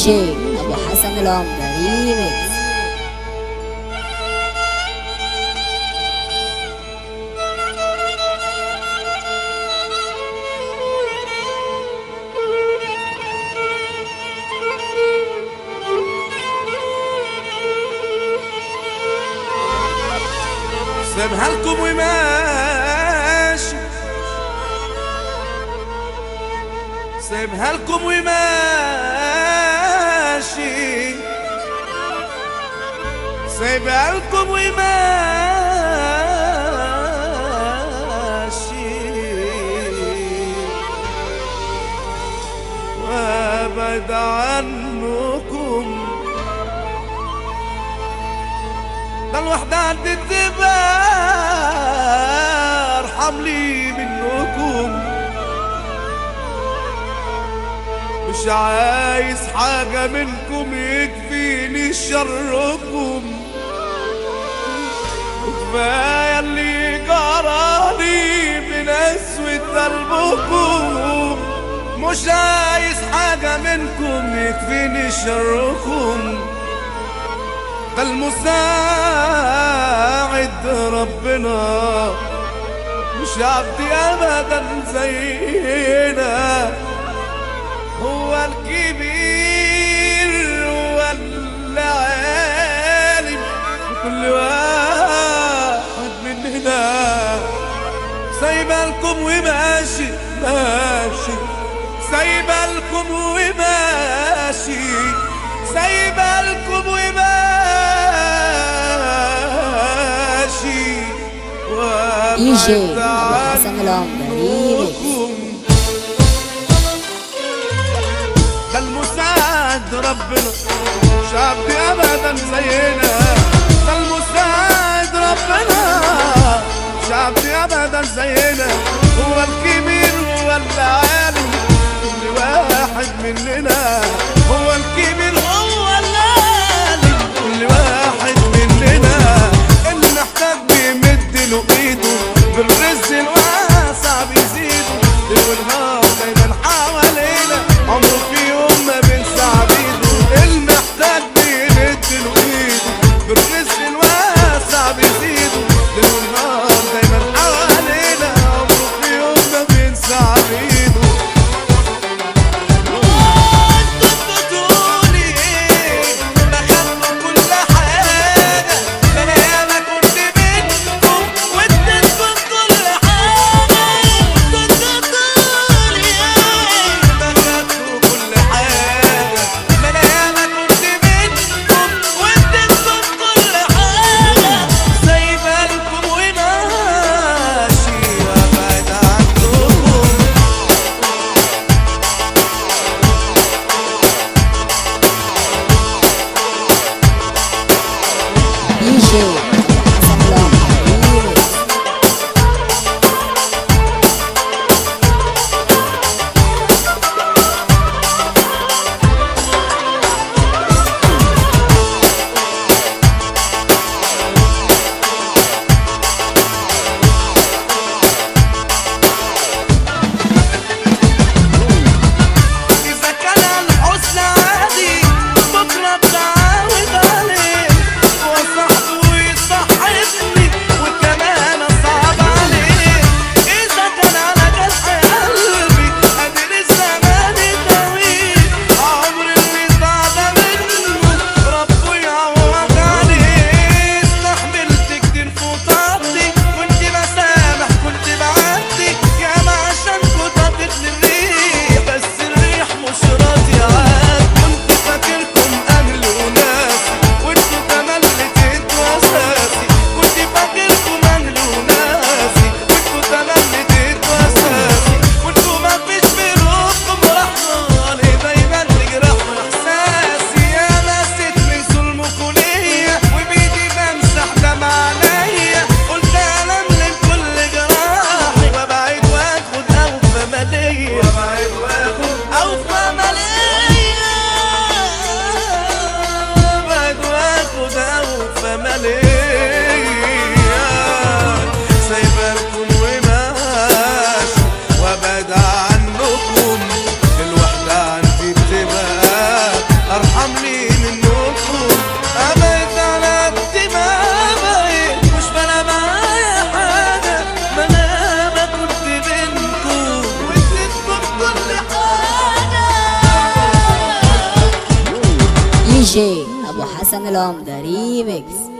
جي أبو حسن العمدة ريميكس. سيبها لكم وماشي، سيبها لكم وماشي، سيبها لكم وماشي، وابعد عنكم. ده الوحدة عند الدبار حملي منكم، مش عايز حاجة منكم يكفيني شركم، وكفاية اللي جرالي من أسود قلبكم، مش عايز حاجة منكم يكفيني شركم. ده المساعد ربنا مش عبدي ابدا زينا، هو الكبير هو العالم وكل واحد مننا. سايبه لكم وماشي ماشي، سايبه لكم وماشي، سايبه لكم وماشي، دي جي أبو حسن العمدة ريميكس. ده المساعد ربنا مش عبد ابدا زينا، ده المساعد ربنا مش عبد ابدا زينا، هو الكبير هو العالم كل واحد مننا، هو الكبير هو العالم كل واحد مننا. اللي محتاج بيمد له ايده بالرزق الواسع بيزيده، ليل ونهار دايما حوالينا عمره في يوم ما بينسى عبيده. المحتاج بيمد له ايده بالرزق الواسع بيزيده، ليل ونهار دايما حوالينا عمره في يوم ما بينسى عبيده. جي ابو حسن العمدة ريميكس.